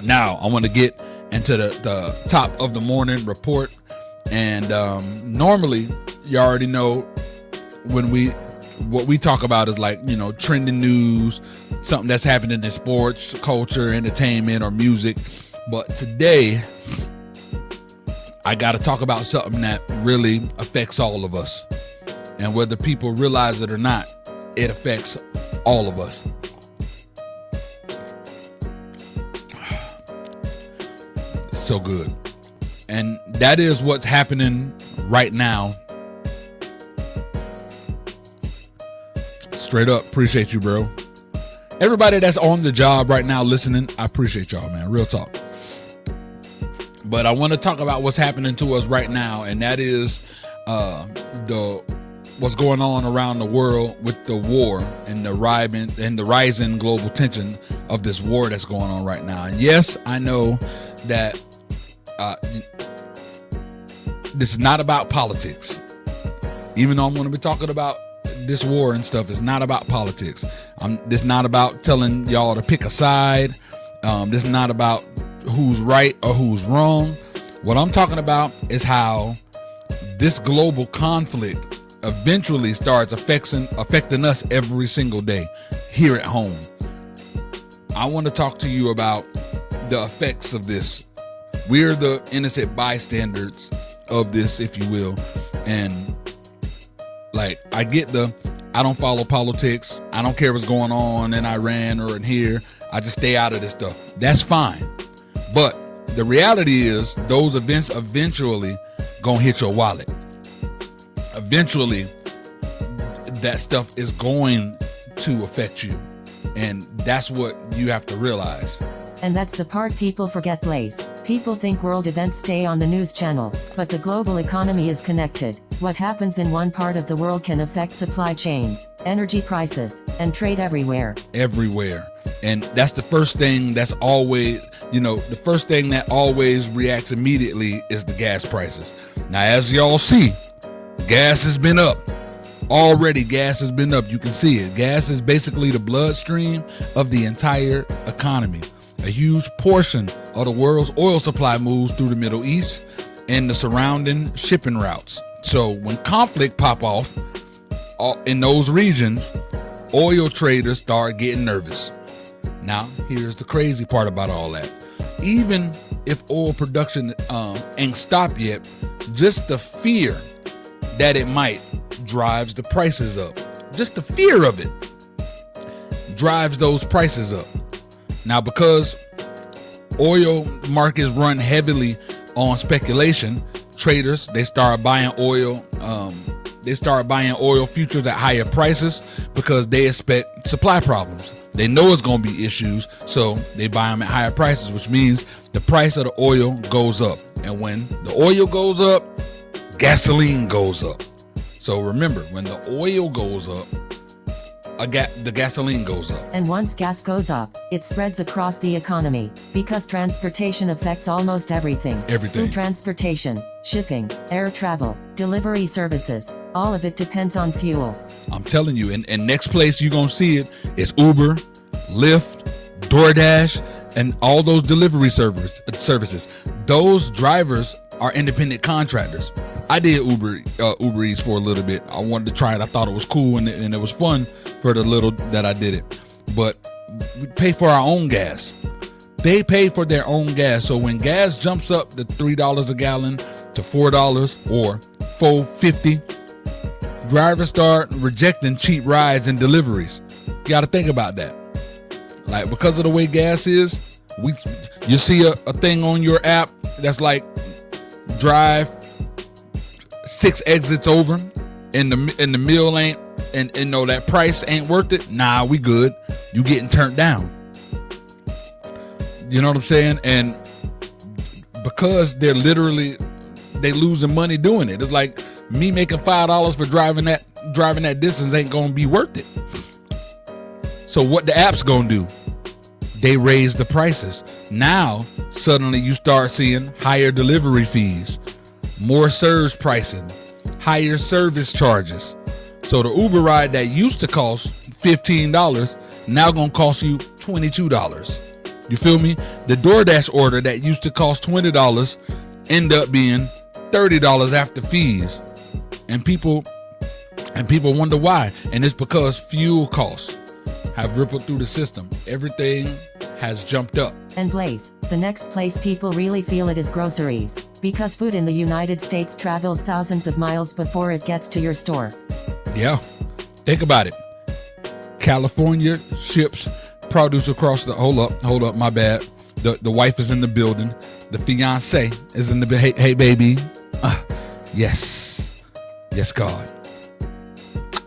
Now I want to get into the top of the morning report. And normally you already know what we talk about is like, trending news, something that's happening in sports, culture, entertainment, or music. But today I got to talk about something that really affects all of us. And whether people realize it or not, it affects all of us. So good. And that is what's happening right now. Straight up, appreciate you, bro. Everybody that's on the job right now listening, I appreciate y'all, man. Real talk. But I want to talk about what's happening to us right now, and that is what's going on around the world with the war and the rising global tension of this war that's going on right now. And yes, I know that this is not about politics. Even though I'm going to be talking about this war and stuff, it's not about politics. This is not about telling y'all to pick a side. This is not about who's right or who's wrong. What I'm talking about is how this global conflict eventually starts affecting us every single day here at home. I want to talk to you about the effects of this. We're the innocent bystanders of this, if you will. And like, I don't follow politics. I don't care what's going on in Iran or in here. I just stay out of this stuff. That's fine. But the reality is those events eventually gonna hit your wallet. Eventually that stuff is going to affect you. And that's what you have to realize. And that's the part people forget, Blaze. People think world events stay on the news channel, but the global economy is connected. What happens in one part of the world can affect supply chains, energy prices, and trade everywhere. Everywhere. And that's the first thing that's always, the first thing that always reacts immediately is the gas prices. Now, as y'all see, gas has been up. Already, gas has been up. You can see it. Gas is basically the bloodstream of the entire economy. A huge portion of the world's oil supply moves through the Middle East and the surrounding shipping routes. So when conflict pop off in those regions, oil traders start getting nervous. Now, here's the crazy part about all that. Even if oil production ain't stopped yet, just the fear that it might drives the prices up. Just the fear of it drives those prices up. Now, because oil markets run heavily on speculation, traders, they start buying oil futures at higher prices because they expect supply problems. They know it's going to be issues, so they buy them at higher prices, which means the price of the oil goes up. And when the oil goes up, gasoline goes up. So remember, when the oil goes up, the gasoline goes up. And once gas goes up, it spreads across the economy, because transportation affects almost everything. Food transportation, shipping, air travel, delivery services, all of it depends on fuel. I'm telling you, and next place you're going to see it is Uber, Lyft, DoorDash, and all those delivery services. Those drivers are independent contractors. I did Uber Eats for a little bit. I wanted to try it. I thought it was cool and it was fun for the little that I did it. But we pay for our own gas. They pay for their own gas. So when gas jumps up to $3 a gallon to $4 or $4.50, drivers start rejecting cheap rides and deliveries. You got to think about that. Like, because of the way gas is, you see a thing on your app that's like, drive 6 exits over and the meal ain't, and that price ain't worth it. Nah, we good. You getting turned down. You know what I'm saying? And because they losing money doing it. It's like me making $5 for driving that distance ain't gonna be worth it. So what the app's gonna do? They raise the prices. Now suddenly you start seeing higher delivery fees, more surge pricing, higher service charges. So the Uber ride that used to cost $15 now gonna cost you $22. You feel me? The DoorDash order that used to cost $20 end up being $30 after fees. And people wonder why. And it's because fuel costs have rippled through the system. Everything has jumped up. And Blaze, the next place people really feel it is groceries, because food in the United States travels thousands of miles before it gets to your store. Yeah, think about it. California ships produce across the, hold up, my bad. The wife is in the building. The fiance is in the, hey baby. Yes, God.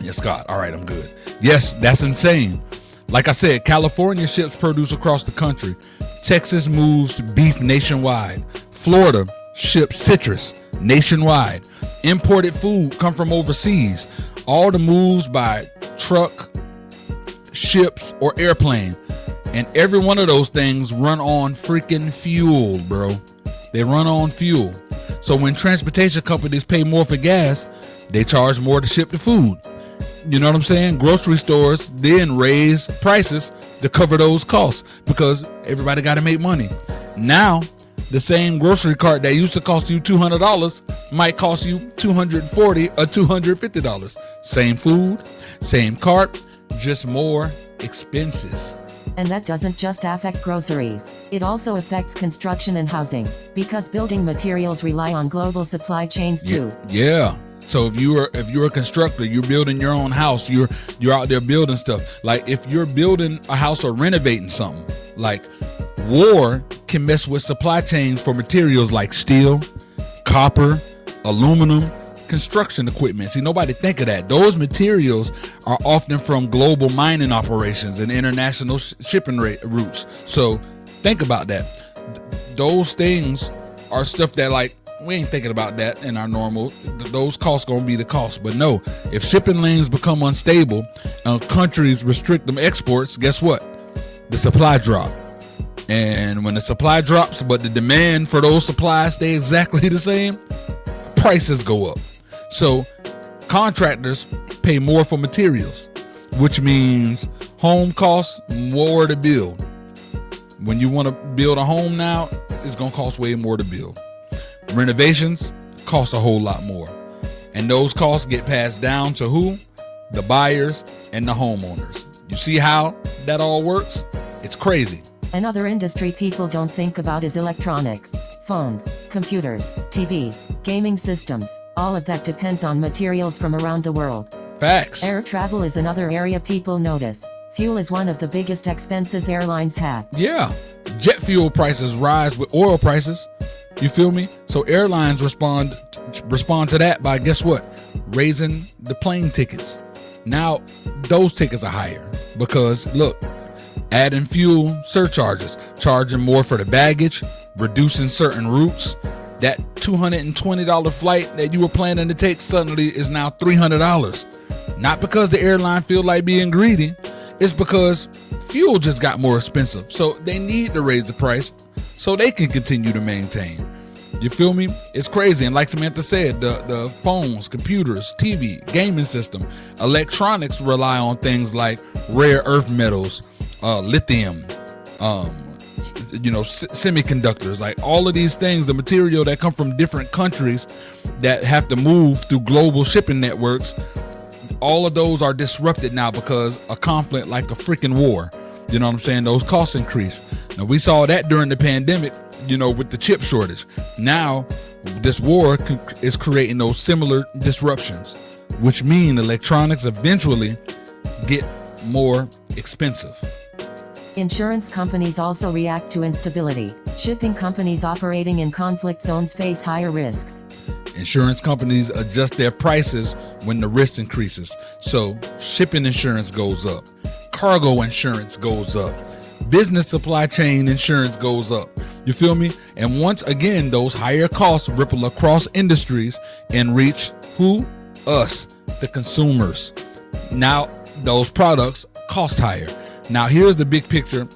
Yes, God. All right, I'm good. Yes, that's insane. Like I said, California ships produce across the country. Texas moves beef nationwide. Florida ships citrus nationwide. Imported food come from overseas. All the moves by truck, ships, or airplane. And every one of those things run on freaking fuel, bro. They run on fuel. So when transportation companies pay more for gas, they charge more to ship the food. You know what I'm saying? Grocery stores then raise prices to cover those costs because everybody got to make money. Now, the same grocery cart that used to cost you $200 might cost you $240 or $250. Same food, same cart, just more expenses. And that doesn't just affect groceries. It also affects construction and housing, because building materials rely on global supply chains too. Yeah. So if you're a constructor, you're building your own house, you're out there building stuff. Like if you're building a house or renovating something, like war can mess with supply chains for materials like steel, copper, aluminum, construction equipment. See, nobody think of that. Those materials are often from global mining operations and international shipping routes. So think about that. Those things are stuff that like we ain't thinking about that in our normal. Those costs gonna be the cost. But no, if shipping lanes become unstable and countries restrict them exports, guess what? The supply drop. And when the supply drops, but the demand for those supplies stay exactly the same, prices go up. So contractors pay more for materials, which means home costs more to build. When you want to build a home now, it's gonna cost way more to build. Renovations cost a whole lot more. And those costs get passed down to who? The buyers and the homeowners. You see how that all works? It's crazy. Another industry people don't think about is electronics. Phones, computers, TVs, gaming systems. All of that depends on materials from around the world. Facts. Air travel is another area people notice. Fuel is one of the biggest expenses airlines have. Yeah. Jet fuel prices rise with oil prices. You feel me? So airlines respond to that by, guess what? Raising the plane tickets. Now those tickets are higher because look, adding fuel surcharges, charging more for the baggage, reducing certain routes. That $220 flight that you were planning to take suddenly is now $300. Not because the airline feel like being greedy. It's because fuel just got more expensive. So they need to raise the price so they can continue to maintain. You feel me? It's crazy. And like Samantha said, the phones, computers, TV, gaming system, electronics rely on things like rare earth metals, lithium, semiconductors, like all of these things, the material that come from different countries that have to move through global shipping networks. All of those are disrupted now because a conflict like a freaking war. You know what I'm saying? Those costs increase. Now we saw that during the pandemic, with the chip shortage. Now this war is creating those similar disruptions, which mean electronics eventually get more expensive. Insurance companies also react to instability. Shipping companies operating in conflict zones face higher risks. Insurance companies adjust their prices when the risk increases. So shipping insurance goes up. Cargo insurance goes up. Business supply chain insurance goes up. You feel me? And once again, those higher costs ripple across industries and reach who? Us, the consumers. Now those products cost higher. Now here's the big picture,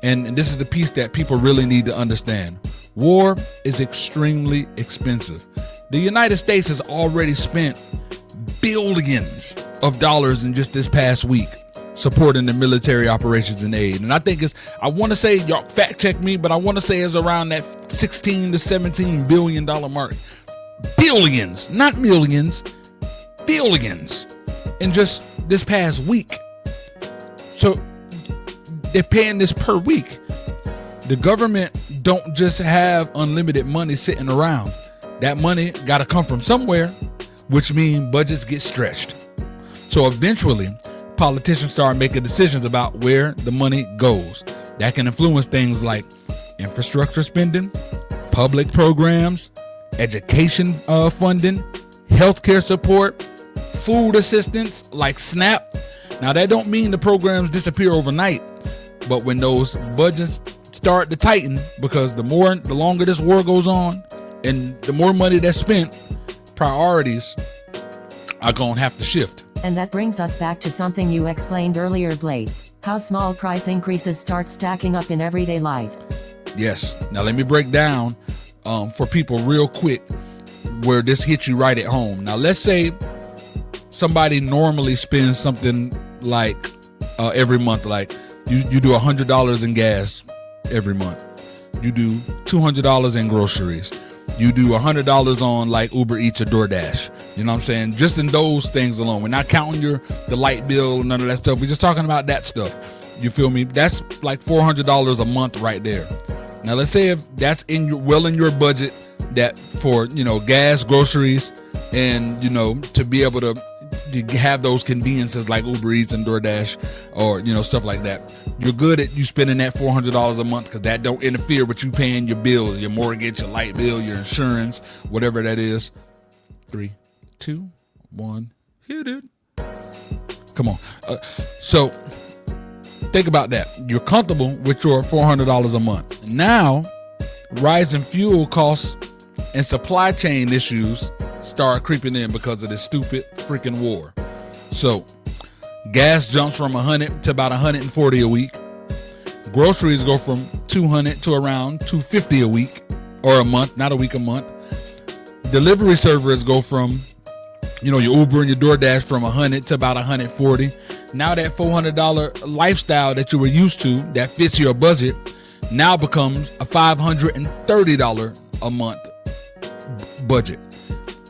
and this is the piece that people really need to understand. War is extremely expensive. The United States has already spent billions of dollars in just this past week supporting the military operations and aid. And I think I want to say, y'all fact check me, but I want to say it's around that 16 to 17 billion dollar mark. Billions, not millions, billions in just this past week. So they're paying this per week. The government don't just have unlimited money sitting around. That money got to come from somewhere, which means budgets get stretched. So eventually, politicians start making decisions about where the money goes. That can influence things like infrastructure spending, public programs, education funding, healthcare support, food assistance like SNAP. Now that don't mean the programs disappear overnight, but when those budgets start to tighten, because the longer this war goes on and the more money that's spent, priorities are gonna have to shift. And that brings us back to something you explained earlier, Blaze, how small price increases start stacking up in everyday life. Yes. Now let me break down for people real quick where this hits you right at home. Now let's say somebody normally spends something like every month, like you do $100 in gas every month. You do $200 in groceries. You do $100 on like Uber Eats or DoorDash. You know what I'm saying? Just in those things alone. We're not counting the light bill, none of that stuff. We're just talking about that stuff. You feel me? That's like $400 a month right there. Now let's say if that's in your budget, that for gas, groceries, and to be able to have those conveniences like Uber Eats and DoorDash or stuff like that. You're good at you spending that $400 a month because that don't interfere with you paying your bills, your mortgage, your light bill, your insurance, whatever that is. 3, 2, 1, hit it. Come on. So think about that. You're comfortable with your $400 a month. Now, rising fuel costs and supply chain issues start creeping in because of this stupid freaking war. So gas jumps from 100 to about 140 a week. Groceries go from 200 to around 250 a week or a month, not a week, a month. Delivery servers go from your Uber and your DoorDash from 100 to about 140. Now that $400 lifestyle that you were used to that fits your budget now becomes a $530 a month budget.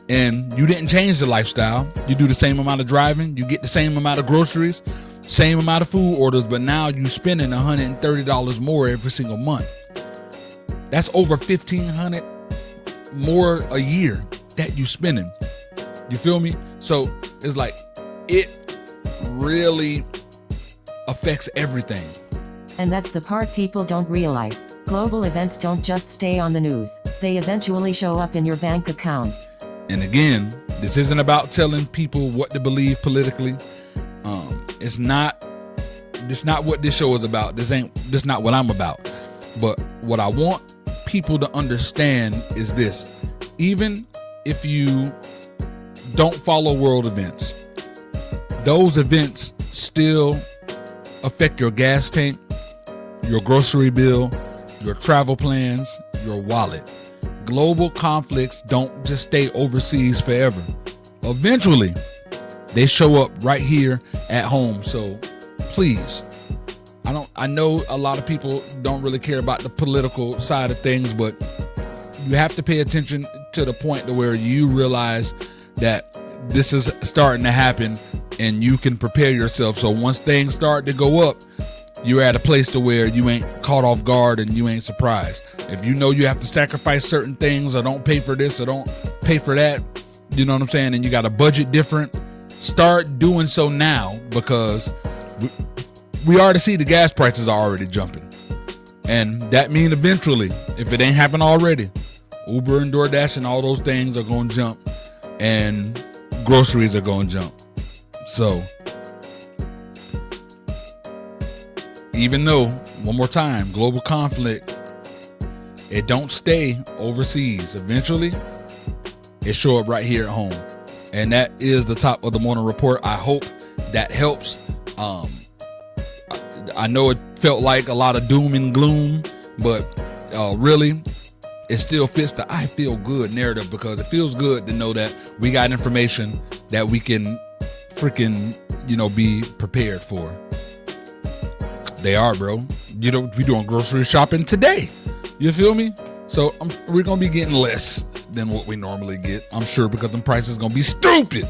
And you didn't change the lifestyle. You do the same amount of driving. You get the same amount of groceries, same amount of food orders, but now you're spending $130 more every single month. That's over $1,500 more a year that you spending. You feel me? So it's like it really affects everything. And that's the part people don't realize. Global events don't just stay on the news. They eventually show up in your bank account. And again, this isn't about telling people what to believe politically. It's not what this show is about. This not what I'm about. But what I want people to understand is this. Even if you don't follow world events, those events still affect your gas tank, your grocery bill, your travel plans, your wallet. Global conflicts don't just stay overseas forever. Eventually, they show up right here at home. So please, I know a lot of people don't really care about the political side of things, but you have to pay attention to the point to where you realize that this is starting to happen and you can prepare yourself. So once things start to go up, you're at a place to where you ain't caught off guard and you ain't surprised. If you know you have to sacrifice certain things or don't pay for this or don't pay for that, you know what I'm saying, and you got a budget different, start doing so now, because we already see the gas prices are already jumping. And that means eventually, if it ain't happened already, Uber and DoorDash and all those things are going to jump and groceries are going to jump. So even though, one more time, global conflict, it don't stay overseas. Eventually, it show up right here at home. And that is the top of the morning report. I hope that helps. I know it felt like a lot of doom and gloom, but really, it still fits the I feel good narrative, because it feels good to know that we got information that we can freaking, be prepared for. They are, bro. You know, we doing grocery shopping today. You feel me? So we're gonna be getting less than what we normally get, I'm sure, because the price is gonna be stupid.